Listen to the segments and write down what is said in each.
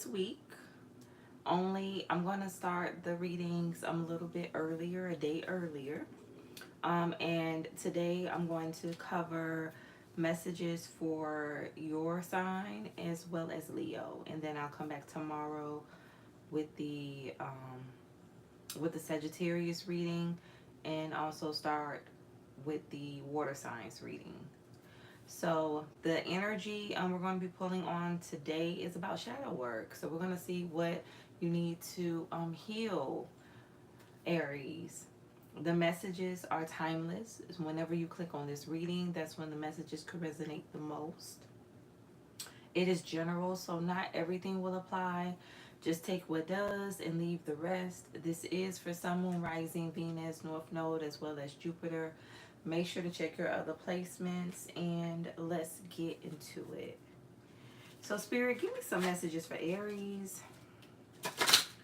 this week, I'm going to start the readings a little bit earlier, a day earlier. And today I'm going to cover messages for your sign as well as Leo, and then I'll come back tomorrow with the Sagittarius reading, and also start with the water signs reading. So the energy we're going to be pulling on today is about shadow work. So we're going to see what you need to heal, Aries. The messages are timeless. Whenever you click on this reading, that's when the messages could resonate the most. It is general, so not everything will apply. Just take what does and leave the rest. This is for Sun, Moon, Rising, Venus, North Node, as well as Jupiter. Make sure to check your other placements, and let's get into it. So, Spirit, give me some messages for Aries.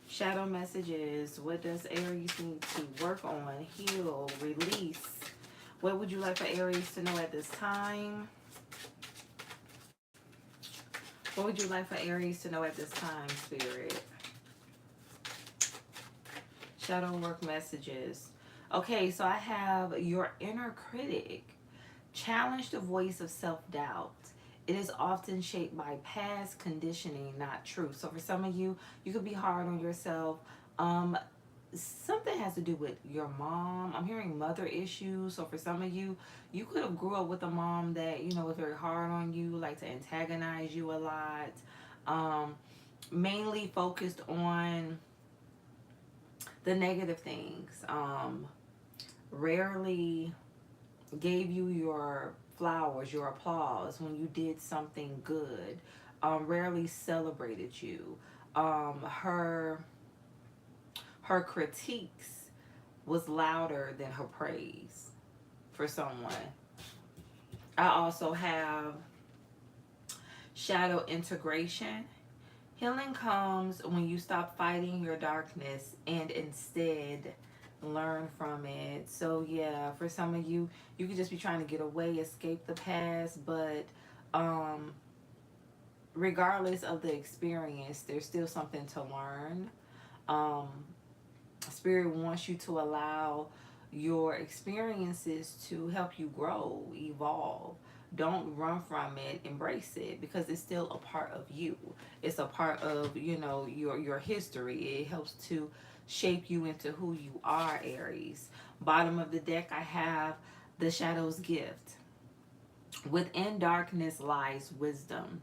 Shadow messages. What does Aries need to work on, heal, release? What would you like for Aries to know at this time? What would you like for Aries to know at this time, Spirit? Shadow work messages. Okay, so I have your inner critic. Challenge the voice of self-doubt. It is often shaped by past conditioning, not truth. So for some of you, you could be hard on yourself. Something has to do with your mom. I'm hearing mother issues. So for some of you, you could have grew up with a mom that, was very hard on you, like to antagonize you a lot. Um, Mainly focused on the negative things. Rarely gave you your flowers, your applause when you did something good. Rarely celebrated you. Her critiques was louder than her praise for someone. I also have shadow integration. Healing comes when you stop fighting your darkness and instead learn from it. So yeah, for some of you, you could just be trying to get away, escape the past, but um regardless of the experience, there's still something to learn. Um Spirit wants you to allow your experiences to help you grow, evolve. Don't run from it, embrace it, because it's still a part of you. It's a part of, your history. It helps to shape you into who you are, Aries. Bottom of the deck, I have the Shadow's Gift. Within darkness lies wisdom.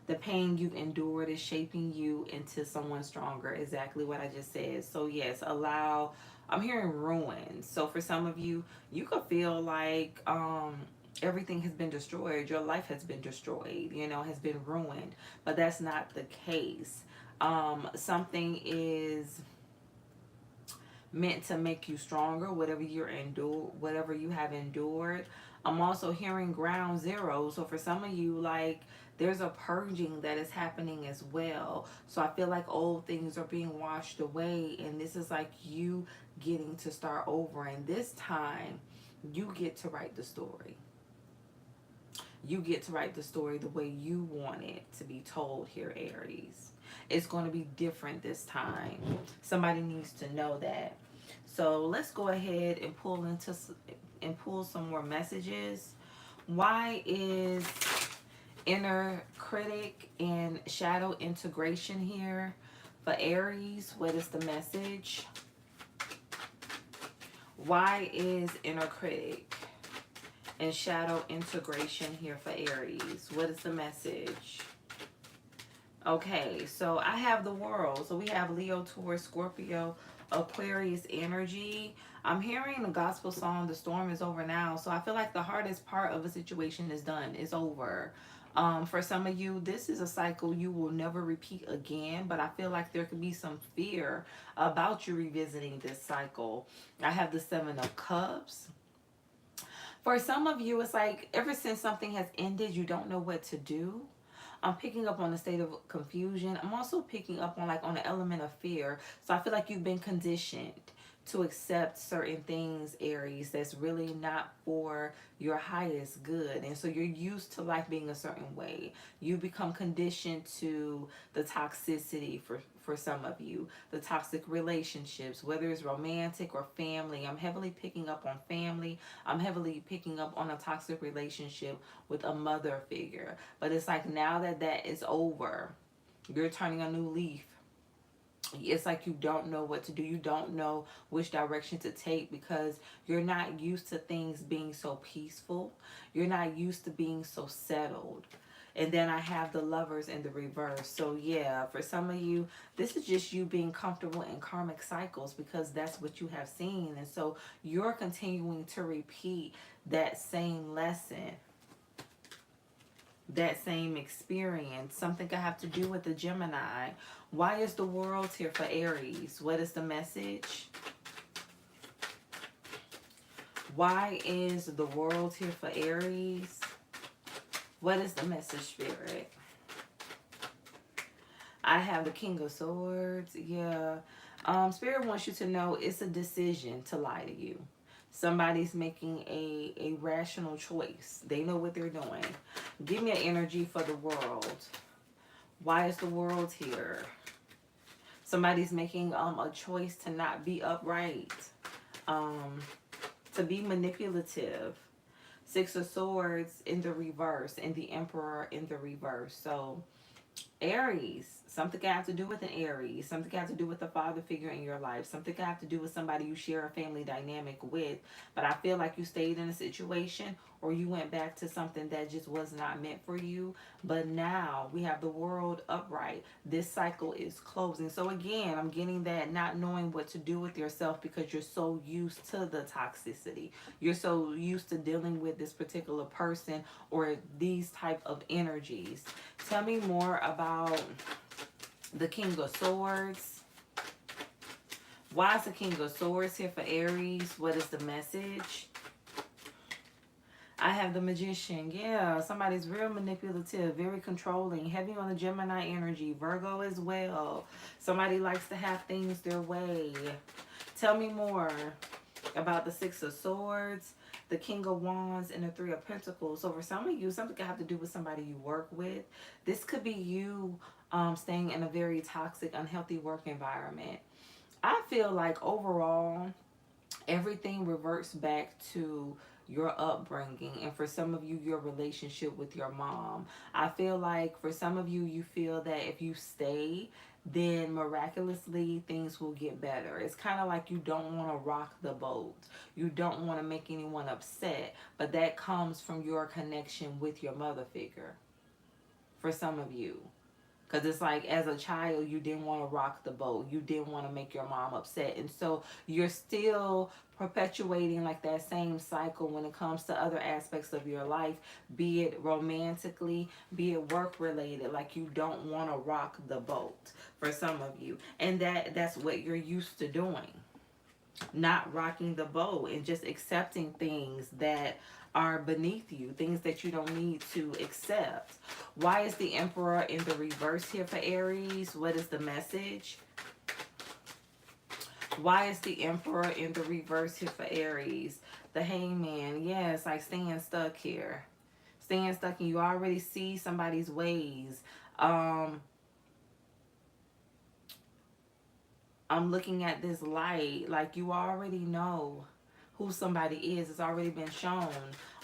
The pain you've endured is shaping you into someone stronger. Exactly what I just said. So yes, allow. I'm hearing ruins. So for some of you, you could feel like everything has been destroyed. Your life has been destroyed. Has been ruined. But that's not the case. Something is meant to make you stronger, whatever you have endured. I'm also hearing ground zero. So for some of you, like, there's a purging that is happening as well. So I feel like old things are being washed away, and this is like you getting to start over, and this time you get to write the story. You get to write the story the way you want it to be told here, Aries. It's going to be different this time. Somebody needs to know that. So let's go ahead and pull some more messages. Why is inner critic and shadow integration here for Aries? What is the message? Why is inner critic and shadow integration here for Aries? What is the message? Okay, so I have the world. So we have Leo, Taurus, Scorpio, Aquarius energy. I'm hearing the gospel song, "The Storm is Over Now." So I feel like the hardest part of a situation is done, is over. For some of you, this is a cycle you will never repeat again, but I feel like there could be some fear about you revisiting this cycle. I have the Seven of Cups. For some of you, it's like ever since something has ended, you don't know what to do. I'm picking up on a state of confusion. I'm also picking up on, like, on the element of fear. So I feel like you've been conditioned to accept certain things, Aries, that's really not for your highest good. And so you're used to life being a certain way. You become conditioned to the toxicity for some of you, the toxic relationships, whether it's romantic or family. I'm heavily picking up on family. I'm heavily picking up on a toxic relationship with a mother figure. But it's like now that that is over, you're turning a new leaf. It's like you don't know what to do. You don't know which direction to take because you're not used to things being so peaceful. You're not used to being so settled. And then I have the Lovers in the reverse. So yeah, for some of you, this is just you being comfortable in karmic cycles because that's what you have seen. And so you're continuing to repeat that same lesson, that same experience. Something could have to do with the Gemini. Why is the world here for Aries? What is the message? Why is the world here for Aries? What is the message, Spirit? I have the King of Swords. Yeah. Spirit wants you to know it's a decision to lie to you. Somebody's making a rational choice. They know what they're doing. Give me an energy for the world. Why is the world here? Somebody's making a choice to not be upright. To be manipulative. Six of Swords in the reverse and the Emperor in the reverse. So Aries, something can have to do with an Aries, something can have to do with a father figure in your life, something can have to do with somebody you share a family dynamic with, but I feel like you stayed in a situation or you went back to something that just was not meant for you. But now we have the world upright. This cycle is closing. So again, I'm getting that not knowing what to do with yourself because you're so used to the toxicity. You're so used to dealing with this particular person or these type of energies. Tell me more about the King of Swords. Why is the King of Swords here for Aries? What is the message? I have the Magician. Yeah, somebody's real manipulative, very controlling, heavy on the Gemini energy. Virgo as well. Somebody likes to have things their way. Tell me more about the Six of Swords, the King of Wands, and the Three of Pentacles. So for some of you, something could have to do with somebody you work with. This could be you staying in a very toxic, unhealthy work environment. I feel like overall, everything reverts back to your upbringing, and for some of you, your relationship with your mom. I feel like for some of you, you feel that if you stay, then miraculously things will get better. It's kind of like you don't want to rock the boat. You don't want to make anyone upset, but that comes from your connection with your mother figure for some of you. Because it's like as a child, you didn't want to rock the boat. You didn't want to make your mom upset. And so you're still perpetuating like that same cycle when it comes to other aspects of your life, be it romantically, be it work related. Like you don't want to rock the boat for some of you. And that's what you're used to doing. Not rocking the boat and just accepting things that are beneath you, things that you don't need to accept. Why is the Emperor in the reverse here for Aries? What is the message? Why is the Emperor in the reverse here for Aries? The Hangman. Yeah, it's like staying stuck here. Staying stuck and you already see somebody's ways. I'm looking at this light, like you already know who somebody is. It's already been shown.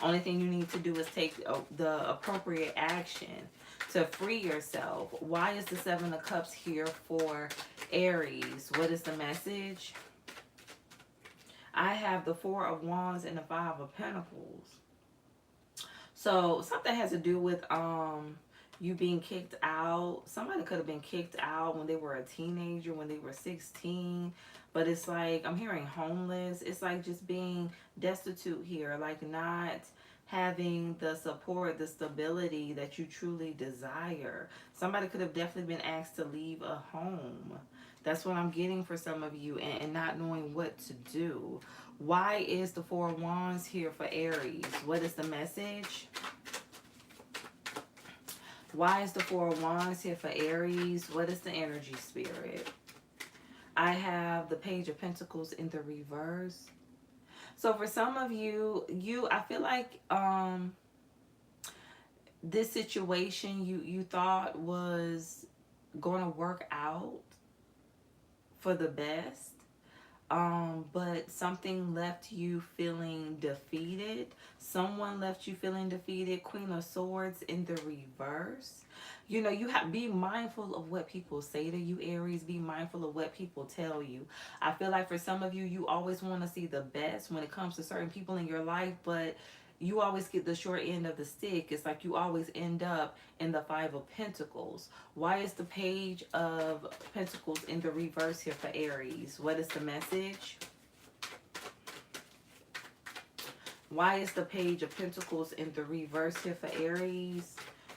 Only thing you need to do is take the appropriate action to free yourself. Why is the Seven of Cups here for Aries? What is the message? I have the Four of Wands and the Five of Pentacles. So something has to do with you being kicked out. Somebody could have been kicked out when they were a teenager, when they were 16. But it's like, I'm hearing homeless. It's like just being destitute here. Like not having the support, the stability that you truly desire. Somebody could have definitely been asked to leave a home. That's what I'm getting for some of you, and not knowing what to do. Why is the Four of Wands here for Aries? What is the message? Why is the Four of Wands here for Aries? What is the energy, Spirit? I have the Page of Pentacles in the reverse. So for some of you, I feel like this situation you thought was going to work out for the best, but something left you feeling defeated. Someone left you feeling defeated. Queen of Swords in the reverse. You know, you have be mindful of what people say to you, Aries. Be mindful of what people tell you. I feel like for some of you, you always want to see the best when it comes to certain people in your life, but you always get the short end of the stick. It's like you always end up in the Five of Pentacles. Why is the Page of Pentacles in the reverse here for Aries? What is the message? Why is the Page of Pentacles in the reverse here for Aries?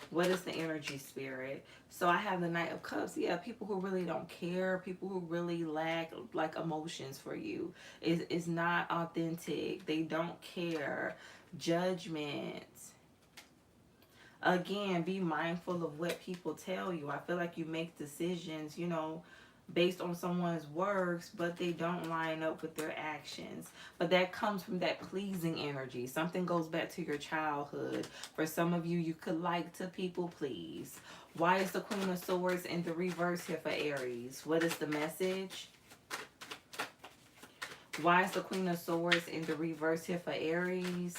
What is the energy, Spirit? So I have the Knight of Cups. Yeah, people who really don't care, people who really lack like emotions for you. Is not authentic. They don't care. Judgment. Again, be mindful of what people tell you. I feel like you make decisions, you know, based on someone's words, but they don't line up with their actions. But that comes from that pleasing energy. Something goes back to your childhood. For some of you, you could like to people please. Why is the Queen of Swords in the reverse here for Aries? What is the message? Why is the Queen of Swords in the reverse here for Aries?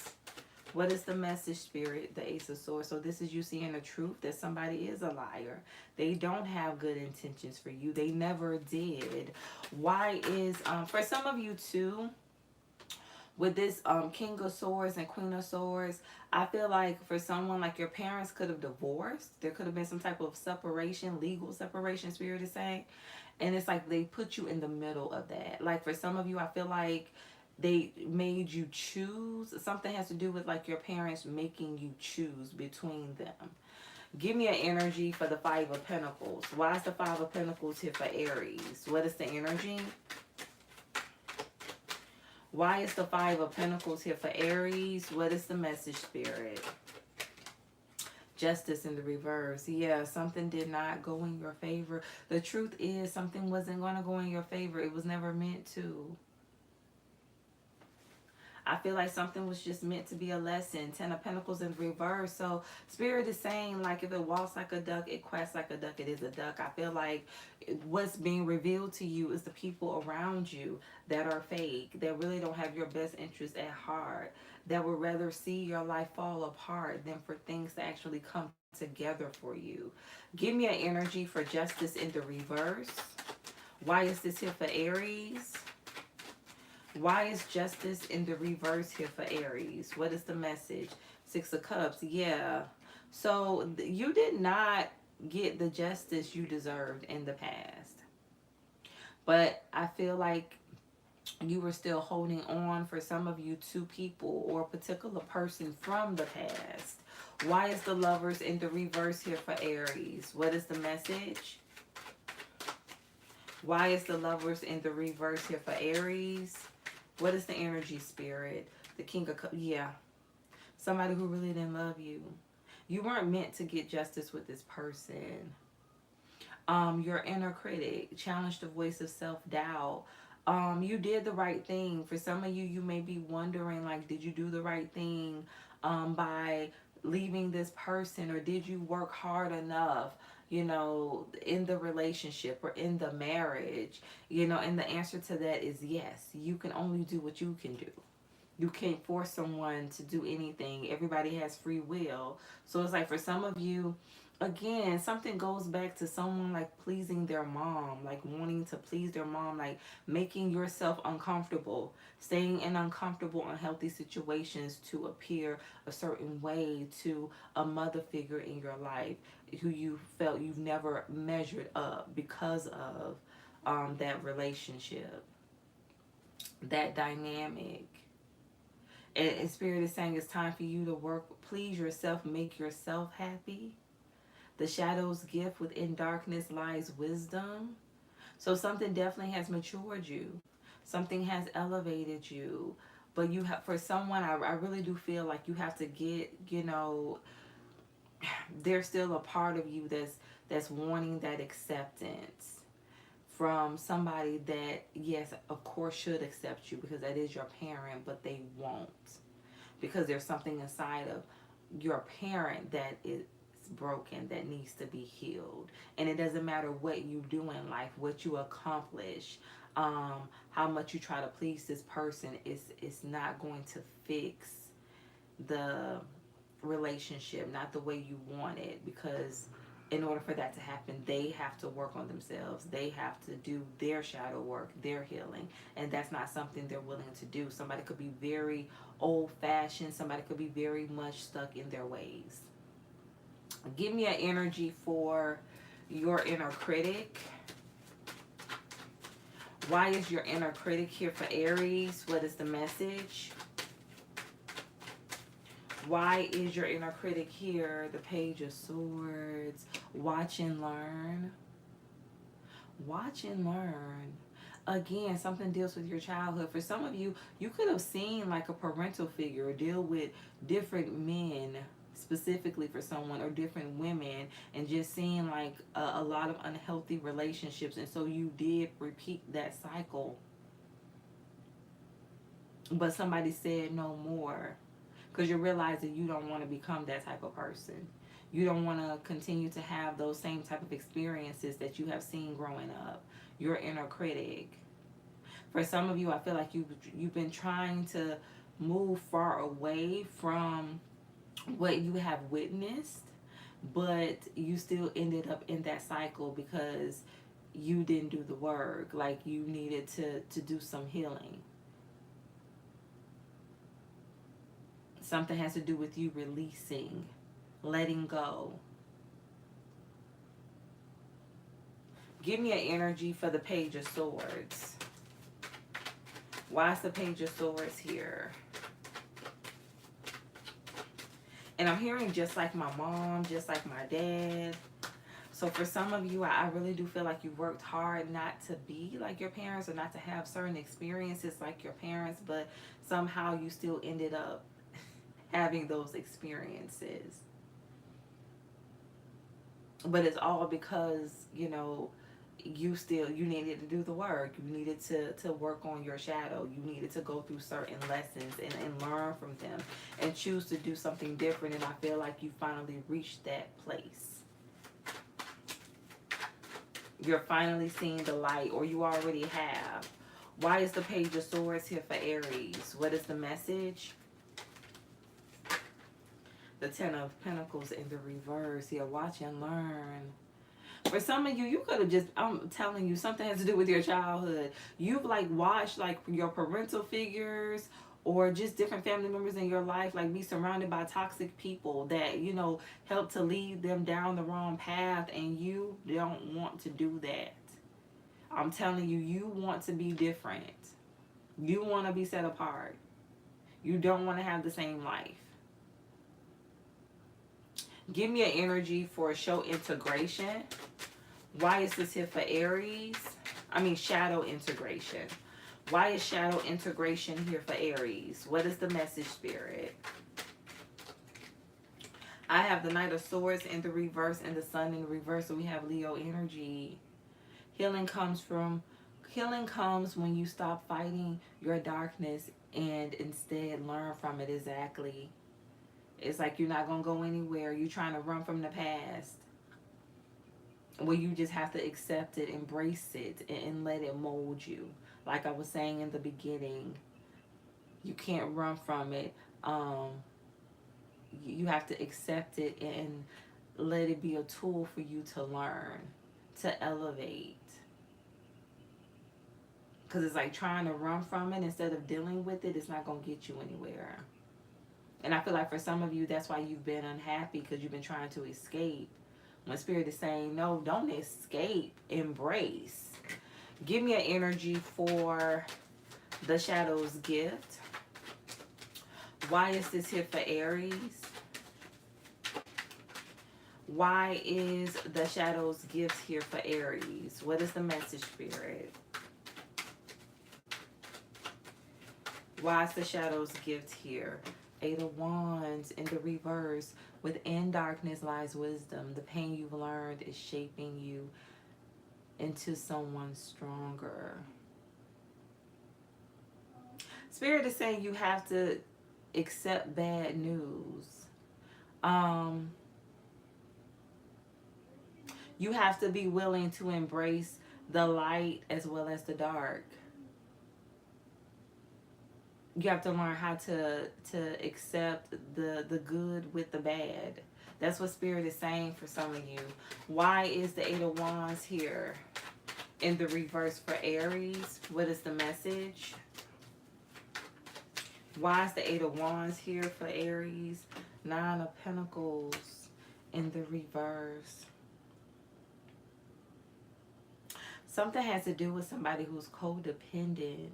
What is the message, Spirit? The Ace of Swords. So this is you seeing the truth that somebody is a liar. They don't have good intentions for you. They never did. Why is, for some of you too, with this King of Swords and Queen of Swords, I feel like for someone, like your parents could have divorced. There could have been some type of separation, legal separation, Spirit is saying. And it's like they put you in the middle of that. Like for some of you, I feel like they made you choose. Something has to do with like your parents making you choose between them. Give me an energy for the Five of Pentacles. Why is the Five of Pentacles here for Aries? What is the energy? Why is the Five of Pentacles here for Aries? What is the message, Spirit? Justice in the reverse. Yeah, something did not go in your favor. The truth is something wasn't going to go in your favor. It was never meant to. I feel like something was just meant to be a lesson. Ten of Pentacles in reverse. So Spirit is saying, like, if it walks like a duck, it quacks like a duck, it is a duck. I feel like what's being revealed to you is the people around you that are fake, that really don't have your best interest at heart, that would rather see your life fall apart than for things to actually come together for you. Give me an energy for justice in the reverse. Why is this here for Aries? Why is justice in the reverse here for Aries? What is the message? Six of Cups. Yeah. So you did not get the justice you deserved in the past. But I feel like you were still holding on, for some of you, to people or a particular person from the past. Why is the Lovers in the reverse here for Aries? What is the message? Why is the Lovers in the reverse here for Aries? What is the energy, Spirit? The King of Cups. Yeah. Somebody who really didn't love you. You weren't meant to get justice with this person. Your inner critic challenged the voice of self-doubt. You did the right thing. For some of you, you may be wondering, like, did you do the right thing by leaving this person, or did you work hard enough, you know, in the relationship or in the marriage? You know, and the answer to that is yes. You can only do what you can do. You can't force someone to do anything. Everybody has free will. So it's like for some of you, again, something goes back to someone like pleasing their mom, like wanting to please their mom, like making yourself uncomfortable, staying in uncomfortable, unhealthy situations to appear a certain way to a mother figure in your life who you felt you've never measured up because of that relationship, that dynamic. And Spirit is saying it's time for you to work, please yourself, make yourself happy. The shadow's gift within darkness lies wisdom. So something definitely has matured you. Something has elevated you. But you have, for someone, I really do feel like you have to get, you know, there's still a part of you that's wanting that acceptance from somebody that, yes, of course should accept you because that is your parent, but they won't. Because there's something inside of your parent that is broken, that needs to be healed. And it doesn't matter what you do in life, what you accomplish, how much you try to please this person, it's not going to fix the relationship, not the way you want it, because in order for that to happen, they have to work on themselves. They have to do their shadow work, their healing, and that's not something they're willing to do. Somebody could be very old-fashioned. Somebody could be very much stuck in their ways. Give me an energy for your inner critic. Why is your inner critic here for Aries? What is the message? Why is your inner critic here? The Page of Swords. Watch and learn. Watch and learn. Again, something deals with your childhood. For some of you, you could have seen like a parental figure or deal with different men specifically for someone, or different women, and just seeing like a lot of unhealthy relationships. And so you did repeat that cycle. But somebody said no more. Because you're realizing you don't want to become that type of person. You don't want to continue to have those same type of experiences that you have seen growing up. Your inner critic. For some of you, I feel like you've been trying to move far away from what you have witnessed, but you still ended up in that cycle because you didn't do the work. Like you needed to do some healing. Something has to do with you releasing, letting go. Give me an energy for the Page of Swords. Why is the Page of Swords here? And I'm hearing just like my mom, just like my dad. So for some of you, I really do feel like you worked hard not to be like your parents, or not to have certain experiences like your parents, but somehow you still ended up having those experiences. But it's all because, you know, you needed to do the work. You needed to work on your shadow. You needed to go through certain lessons and learn from them and choose to do something different. And I feel like you finally reached that place. You're finally seeing the light, or you already have. Why is the Page of Swords here for Aries? What is the message? The Ten of Pentacles in the reverse here. Watch and learn. For some of you, you could have just, I'm telling you, something has to do with your childhood. You've like watched like your parental figures or just different family members in your life like be surrounded by toxic people that, you know, help to lead them down the wrong path, and you don't want to do that. I'm telling you, you want to be different. You want to be set apart. You don't want to have the same life. Give me an energy for show integration. Why is this here for Aries? I mean shadow integration. Why is shadow integration here for Aries? What is the message, Spirit? I have the Knight of Swords in the reverse and the Sun in the reverse. So we have Leo energy. Healing comes when you stop fighting your darkness and instead learn from it. Exactly. It's like you're not going to go anywhere. You're trying to run from the past. Well, you just have to accept it, embrace it, and let it mold you. Like I was saying in the beginning, you can't run from it. You have to accept it and let it be a tool for you to learn, to elevate. Because it's like trying to run from it instead of dealing with it, it's not going to get you anywhere. And I feel like for some of you, that's why you've been unhappy, because you've been trying to escape. When Spirit is saying, no, don't escape, embrace. Give me an energy for the Shadow's gift. Why is this here for Aries? Why is the Shadow's gift here for Aries? What is the message, Spirit? Why is the Shadow's gift here? Eight of Wands in the reverse. Within darkness lies wisdom. The pain you've learned is shaping you into someone stronger. Spirit is saying you have to accept bad news. Um, you have to be willing to embrace the light as well as the dark. You have to learn how to accept the good with the bad. That's what Spirit is saying for some of you. Why is the Eight of Wands here in the reverse for Aries? What is the message? Why is the Eight of Wands here for Aries? Nine of Pentacles in the reverse. Something has to do with somebody who's codependent.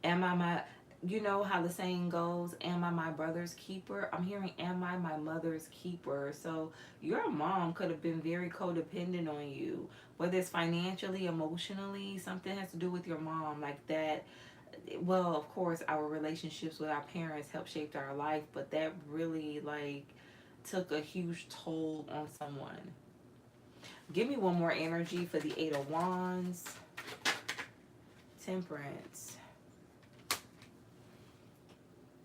Am I my, you know how the saying goes, am I my brother's keeper? I'm hearing, am I my mother's keeper? So your mom could have been very codependent on you, whether it's financially, emotionally, something has to do with your mom like that. Well, of course, our relationships with our parents help shape our life, but that really like took a huge toll on someone. Give me one more energy for the Eight of Wands. Temperance.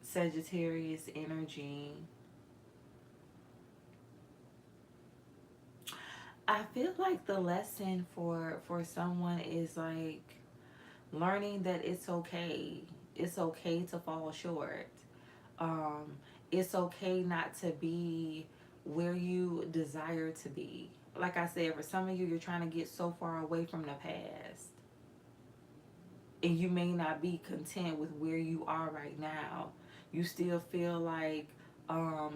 Sagittarius energy. I feel like the lesson for someone is like learning that it's okay. It's okay to fall short. Um, it's okay not to be where you desire to be. Like I said, for some of you, you're trying to get so far away from the past. And you may not be content with where you are right now. You still feel like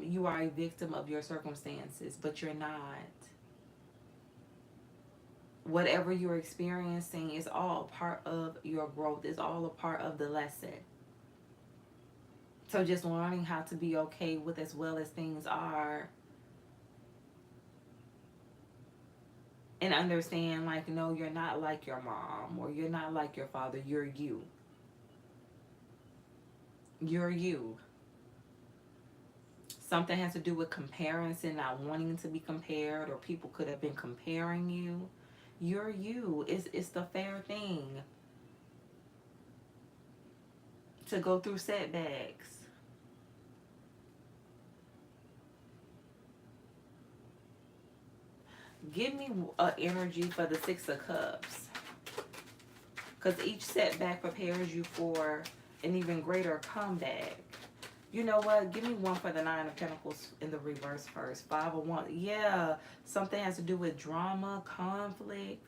you are a victim of your circumstances, but you're not. Whatever you're experiencing is all part of your growth. It's all a part of the lesson. So just learning how to be okay with as well as things are. And understand, like, no, you're not like your mom or you're not like your father. You're you. You're you. Something has to do with comparison, not wanting to be compared, or people could have been comparing you. You're you. It's the fair thing to go through setbacks. Give me energy for the Six of Cups. Because each setback prepares you for an even greater comeback. You know what? Give me one for the Nine of Pentacles in the reverse first. Five of Wands. Yeah. Something has to do with drama, conflict.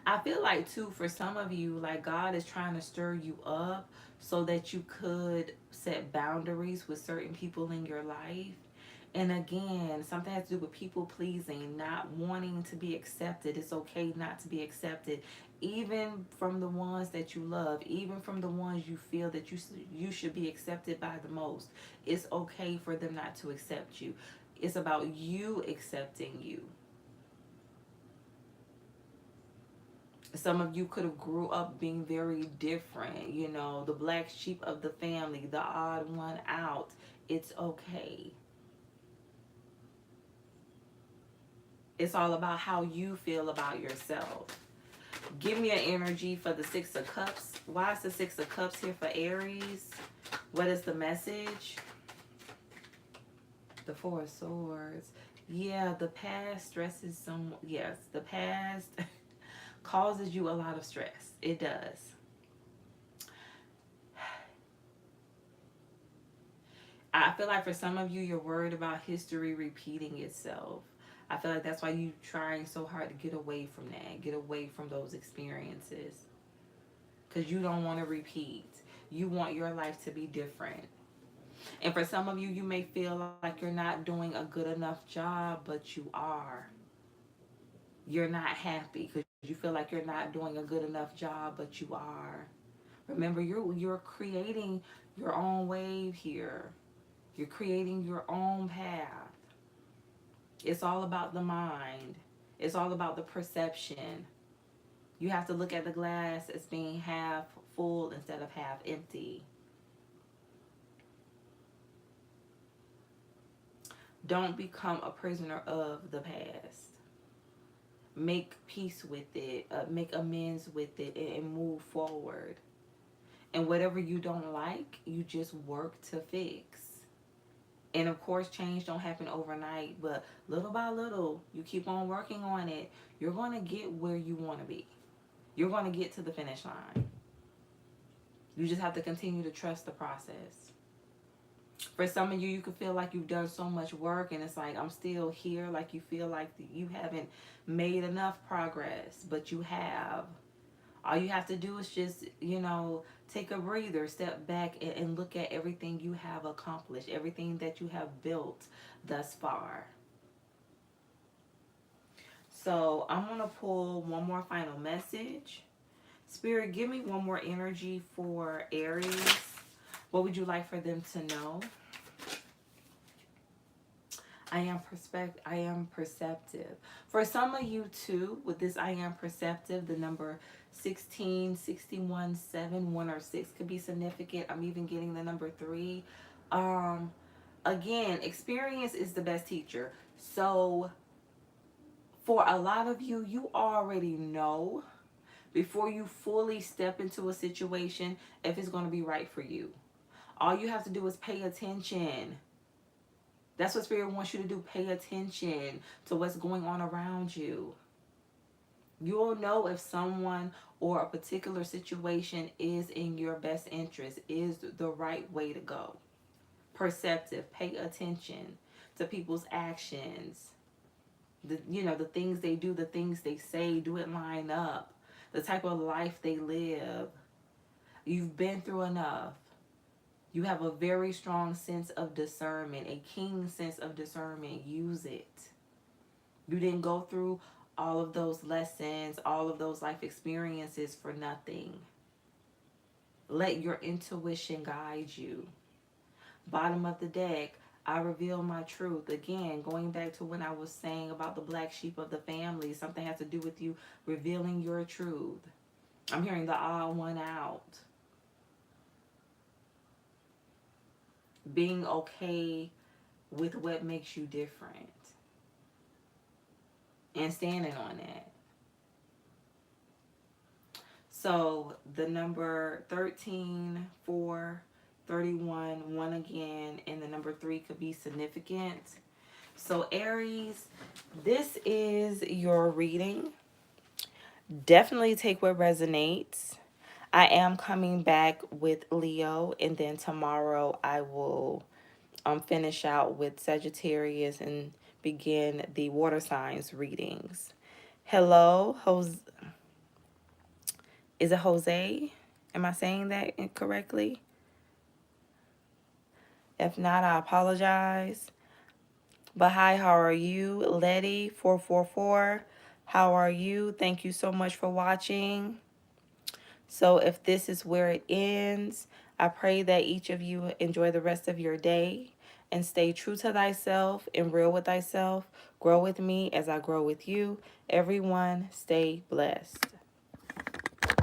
I feel like, too, for some of you, like God is trying to stir you up so that you could set boundaries with certain people in your life. And again, something has to do with people pleasing, not wanting to be accepted. It's okay not to be accepted, even from the ones that you love, even from the ones you feel that you should be accepted by the most. It's okay for them not to accept you. It's about you accepting you. Some of you could have grew up being very different, you know, the black sheep of the family, the odd one out. It's okay. It's all about how you feel about yourself. Give me an energy for the Six of Cups. Why is the Six of Cups here for Aries? What is the message? The Four of Swords. Yeah, the past stresses some. Yes, the past causes you a lot of stress. It does. I feel like for some of you, you're worried about history repeating itself. I feel like that's why you're trying so hard to get away from that. Get away from those experiences. Because you don't want to repeat. You want your life to be different. And for some of you, you may feel like you're not doing a good enough job, but you are. You're not happy because you feel like you're not doing a good enough job, but you are. Remember, you're creating your own wave here. You're creating your own path. It's all about the mind. It's all about the perception. You have to look at the glass as being half full instead of half empty. Don't become a prisoner of the past. Make peace with it, make amends with it, and move forward. And whatever you don't like, you just work to fix. And of course, change don't happen overnight, but little by little, you keep on working on it. You're going to get where you want to be. You're going to get to the finish line. You just have to continue to trust the process. For some of you, you can feel like you've done so much work and it's like, I'm still here. Like you feel like you haven't made enough progress, but you have. All you have to do is just, take a breather, step back, and look at everything you have accomplished, everything that you have built thus far. So I'm going to pull one more final message. Spirit, give me one more energy for Aries. What would you like for them to know? I am perceptive. For some of you too, with this I am perceptive, the number 16, 61, 7, 1 or 6 could be significant. I'm even getting the number 3. Again, experience is the best teacher. So for a lot of you, you already know before you fully step into a situation if it's going to be right for you. All you have to do is pay attention. That's what Spirit wants you to do. Pay attention to what's going on around you. You'll know if someone or a particular situation is in your best interest, is the right way to go. Perceptive. Pay attention to people's actions. The things they do, the things they say, do it line up? The type of life they live. You've been through enough. You have a very strong sense of discernment, a keen sense of discernment. Use it. You didn't go through all of those lessons, all of those life experiences for nothing. Let your intuition guide you. Bottom of the deck, I reveal my truth. Again, going back to when I was saying about the black sheep of the family, something has to do with you revealing your truth. I'm hearing the odd one out. Being okay with what makes you different. And standing on that. So the number 13, 4, 31, 1 again, and the number 3 could be significant. So Aries, this is your reading. Definitely take what resonates. I am coming back with Leo, and then tomorrow I will finish out with Sagittarius and begin the water signs readings. Hello, is it Jose? Am I saying that incorrectly? If not, I apologize. But hi, how are you? Letty 444. How are you? Thank you so much for watching. So if this is where it ends, I pray that each of you enjoy the rest of your day and stay true to thyself and real with thyself. Grow with me as I grow with you. Everyone, stay blessed.